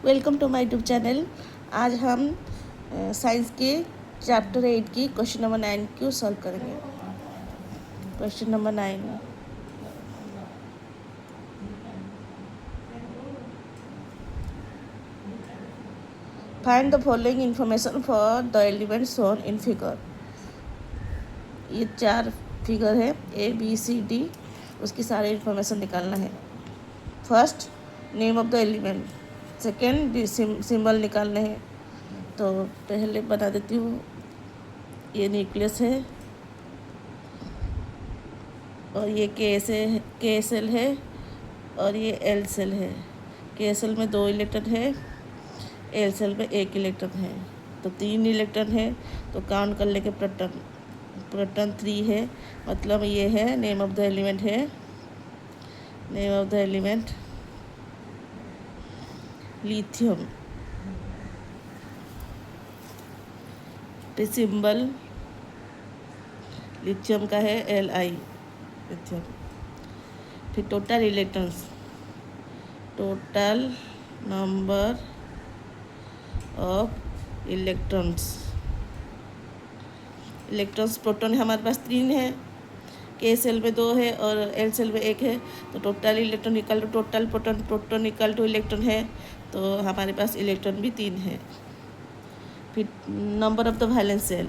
Welcome to my YouTube channel. आज हम science के चैप्टर 8 की क्वेश्चन नंबर 9 को सॉल्व करेंगे। Question number 9, find the following information for the element shown in figure. ये 4 figure है, ABCD, उसकी सारी इंफॉर्मेशन निकालना है। First, name of the element. Second, symbol निकालने हैं। तो पहले बता देती हूँ। ये न्यूक्लियस है और ये के सेल है और ये एल सेल है। के सेल में 2 इलेक्ट्रॉन है, एल सेल में 1 इलेक्ट्रॉन है, तो 3 इलेक्ट्रॉन है। तो काउंट कर लेंगे प्रोटॉन 3 है, मतलब ये है नेम ऑफ द एलिमेंट है। Name of the element lithium. Symbol lithium का है Li, लिथियम। फिर total electrons, total number of electrons. Proton हमारे पास 3 है, के सेल में 2 है और एल सेल में 1 है। तो total electron equal to total proton equal to electron है, तो हमारे पास इलेक्ट्रॉन भी 3 है। फिर number of the valence shell,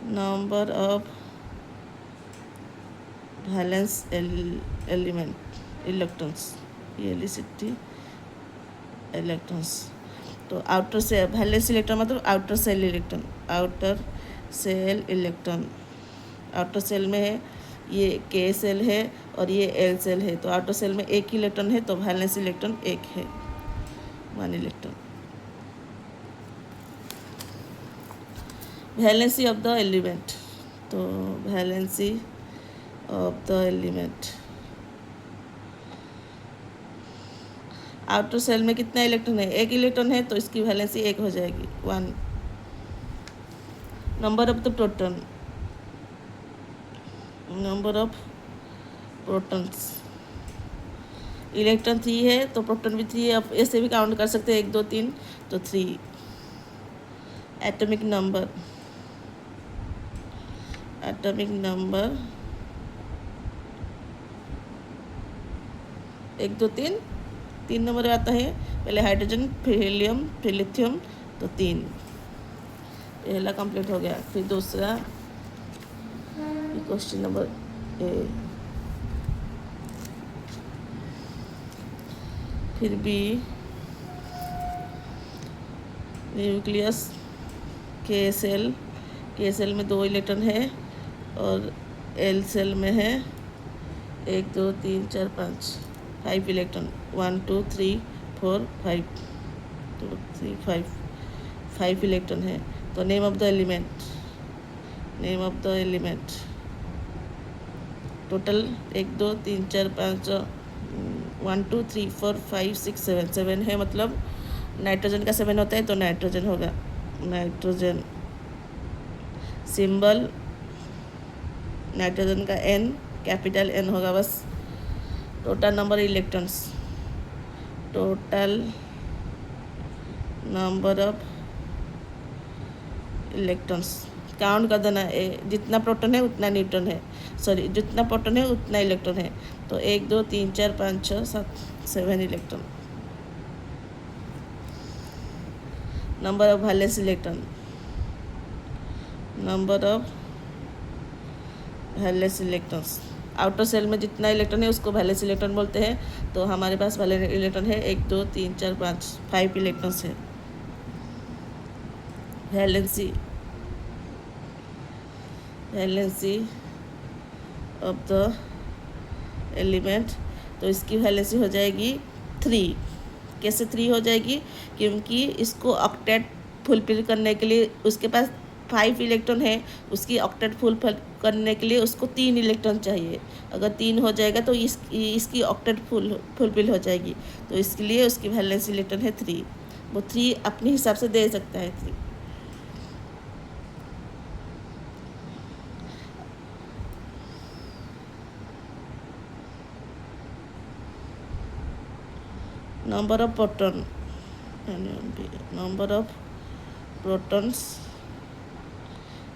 number of valence element electrons, ये इलेक्ट्रॉन्स। तो आउटर से वैलेंस इलेक्ट्रॉन मतलब outer shell electron, outer shell electron. Outer shell में है ये के सेल है और ये एल सेल है, तो आउटर सेल में 1 इलेक्ट्रॉन है, तो वैलेंस इलेक्ट्रॉन 1 है, 1 electron. Valency of the element, तो valency of the element, outer shell में कितना इलेक्ट्रॉन है? 1 इलेक्ट्रॉन है, तो इसकी वैलेंसी 1 हो जाएगी, 1। Number of the proton, number of protons, electron 3 है तो प्रोटॉन भी 3 है। अब ऐसे भी काउंट कर सकते हैं, 1 2 3, तो 3। Atomic number, atomic number 1 2 3 number आता है। पहले हाइड्रोजन, फिर हीलियम, फिर लिथियम, तो 3। पहला कंप्लीट हो गया। फिर दूसरा क्वेश्चन नंबर ए, फिर बी, न्यूक्लियस के सेल में 2 इलेक्ट्रॉन है और एल सेल में है 1 2 3 4 5 इलेक्ट्रॉन, 1 2 3 4 5 2 3 5 इलेक्ट्रॉन है। तो name of the element, name of the element total 1 2 3 4 5 1 2 3 4 5 6 7 है, मतलब नाइट्रोजन का 7 होता है, तो नाइट्रोजन होगा, नाइट्रोजन। सिंबल नाइट्रोजन का N, कैपिटल N होगा बस। Total number electrons, total number of electrons count कर देना, जितना प्रोटॉन है उतना न्यूट्रॉन है, सॉरी जितना प्रोटॉन है उतना इलेक्ट्रॉन है। तो 1 2 3 4 5 6 7 7 electron. Number of valence electron, number of valence electrons, outer shell में जितना इलेक्ट्रॉन है उसको वैलेंस इलेक्ट्रॉन बोलते हैं। तो हमारे पास वैलेंस इलेक्ट्रॉन है 1 2 3 4 5 इलेक्ट्रॉन्स है। Valency, valency of the element, तो इसकी वैलेंसी हो जाएगी 3। कैसे 3 हो जाएगी? क्योंकि इसको ऑक्टेट फुलफिल करने के लिए उसके पास 5 इलेक्ट्रॉन है, उसकी ऑक्टेट फुलफिल करने के लिए उसको 3 इलेक्ट्रॉन चाहिए। अगर 3 हो जाएगा तो इसकी ऑक्टेट फुलफिल हो जाएगी, तो इसके लिए उसकी वैलेंस इलेक्ट्रॉन है 3। वो 3 अपने हिसाब से दे सकता है 3। Number of proton, number of protons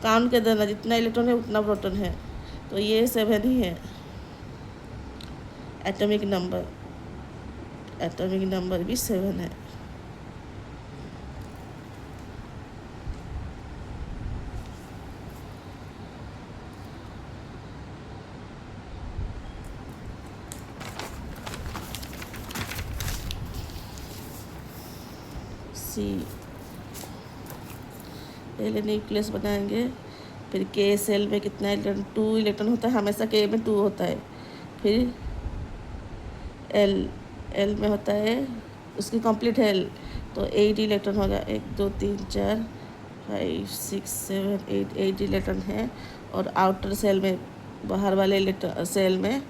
count कर देना, जितना इलेक्ट्रॉन है उतना प्रोटॉन है, तो ये 7 ही है। एटॉमिक नंबर भी 7 है। सी पहले न्यूक्लियस बनाएंगे, फिर के सेल में कितना इलेक्ट्रॉन, 2 इलेक्ट्रॉन होता है, हमेशा के में 2 होता है। फिर एल में होता है, उसकी कंप्लीट है एल, तो 8 इलेक्ट्रॉन होगा। 1 2 3 4 5 6 7 8 इलेक्ट्रॉन है। और आउटर सेल में, बाहर वाले इलेक्ट्रॉन सेल में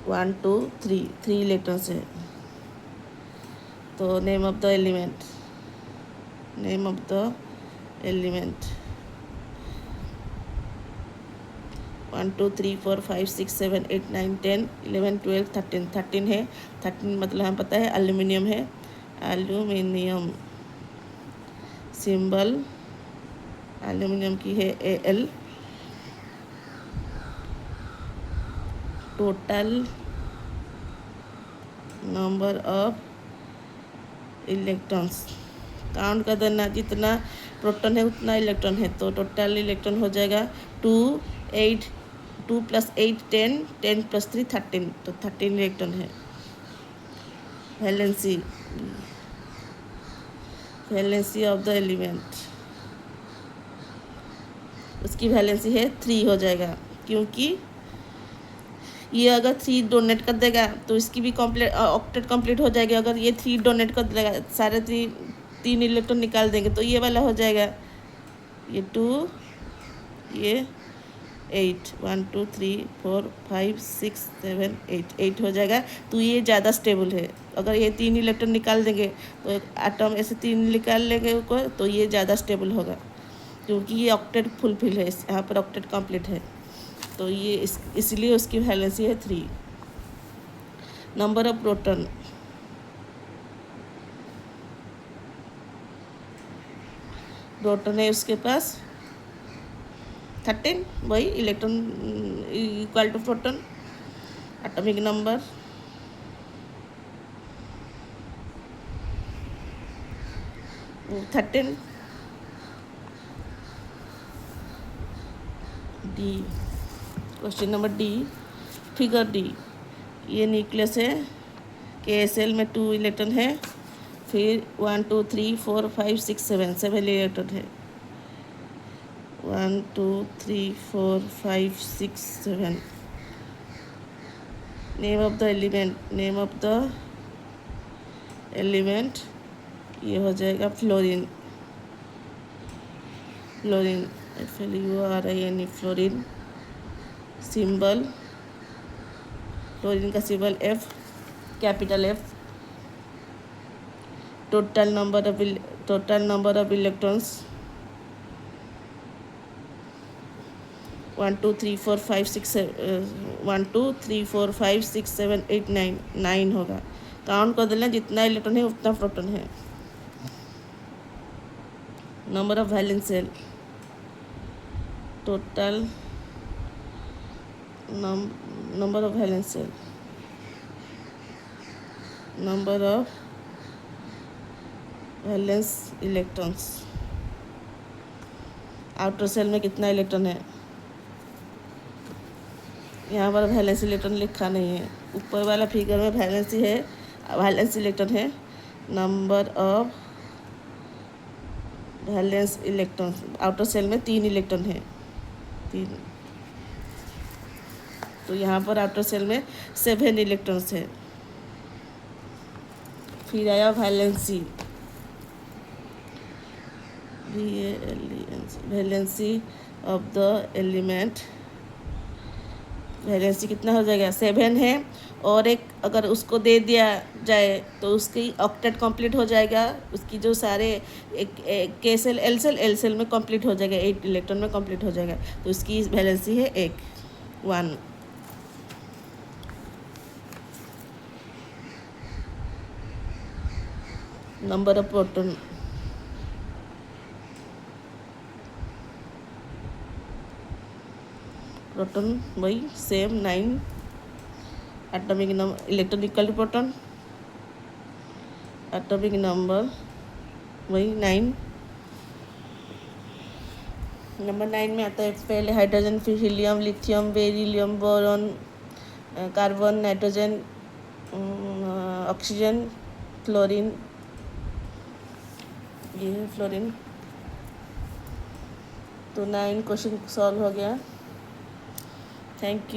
1 2 3 इलेक्ट्रॉन्स है। तो नेम ऑफ द एलिमेंट 1 2 3 4 5 6 7 8 9 10 11 12 13 है। 13 मतलब हमें पता है एल्यूमिनियम है। एल्यूमिनियम सिंबल एल्यूमिनियम की है Al। Total number of electrons count कर देना, जितना प्रोटॉन है उतना इलेक्ट्रॉन है, तो टोटल इलेक्ट्रॉन हो जाएगा 2 8 2 + 8 10 10 + 3 13, तो 13 इलेक्ट्रॉन है। वैलेंसी ऑफ द एलिमेंट, उसकी वैलेंसी है 3 हो जाएगा, क्योंकि ये अगर 3 डोनेट कर देगा तो इसकी भी ऑक्टेट कंप्लीट हो जाएगी। अगर ये 3 डोनेट कर देगा, सारे 3 इलेक्ट्रॉन निकाल देंगे, तो ये वाला हो जाएगा, ये 2 ये 8 1 2 3 4 5 6 7 8 हो जाएगा। तो ये ज़्यादा स्टेबल है। अगर ये 3 इलेक्ट्रॉन निकाल देंगे तो एक एटम ऐसे 3 निकाल लेंगे ऊपर, तो ये ज़्यादा स्टेबल होगा, क्योंकि ये ऑक्टेट फुलफिल है, यहाँ पर ऑक्टेट कंप्लीट है, तो ये इसलिए उसकी वैलेंसी है 3। नंबर ऑफ प्रोटॉन है उसके पास 13, वही electron equal to proton. Atomic number वो 13। D, question number D, figure D, ये न्यूक्लियस है, के सेल में 2 इलेक्ट्रॉन है, फिर 1 2 3 4 5 6 7 इलेक्ट्रॉन है। 1 2 3 4 5 6 7। नेम ऑफ द एलिमेंट ये हो जाएगा fluorine. FLUORINE, fluorine. Symbol, fluorine का symbol F, capital F। Total number of electrons 1 2 3 4 5 6 1 2 3 4 5 6 7 8 9 होगा। काउंट कर देना, जितना इलेक्ट्रॉन है उतना प्रोटॉन है। Number of valence shell, total number of valence shell, number of valence electrons. Outer shell में कितना इलेक्ट्रॉन है, यहाँ पर वैलेंस इलेक्ट्रॉन लिखा नहीं है, ऊपर वाला फिगर में वैलेंस इलेक्ट्रॉन है। Number of valence electron, outer shell में 3 इलेक्ट्रॉन है, 3, तो यहाँ पर आउटर सेल में 7 इलेक्ट्रॉन्स है। फिर आया valency, valency of the element. Valency कितना हो जाएगा, 7 है, और एक अगर उसको दे दिया जाए तो उसकी ऑक्टेट कंप्लीट हो जाएगा, उसकी जो सारे के सेल एल सेल में कंप्लीट हो जाएगा, 8 इलेक्ट्रॉन में कंप्लीट हो जाएगा, तो उसकी वैलेंसी है 1। नंबर ऑफ प्रोटॉन, प्रोटॉन वही same 9, atomic number electron equal to proton, atomic number वही 9। नंबर 9 में आता है पहले हाइड्रोजन, फिर helium, lithium, beryllium, boron, carbon, nitrogen, oxygen, fluorine, ये है फ्लोरीन। तो 9 क्वेश्चन सॉल्व हो गया। Thank you.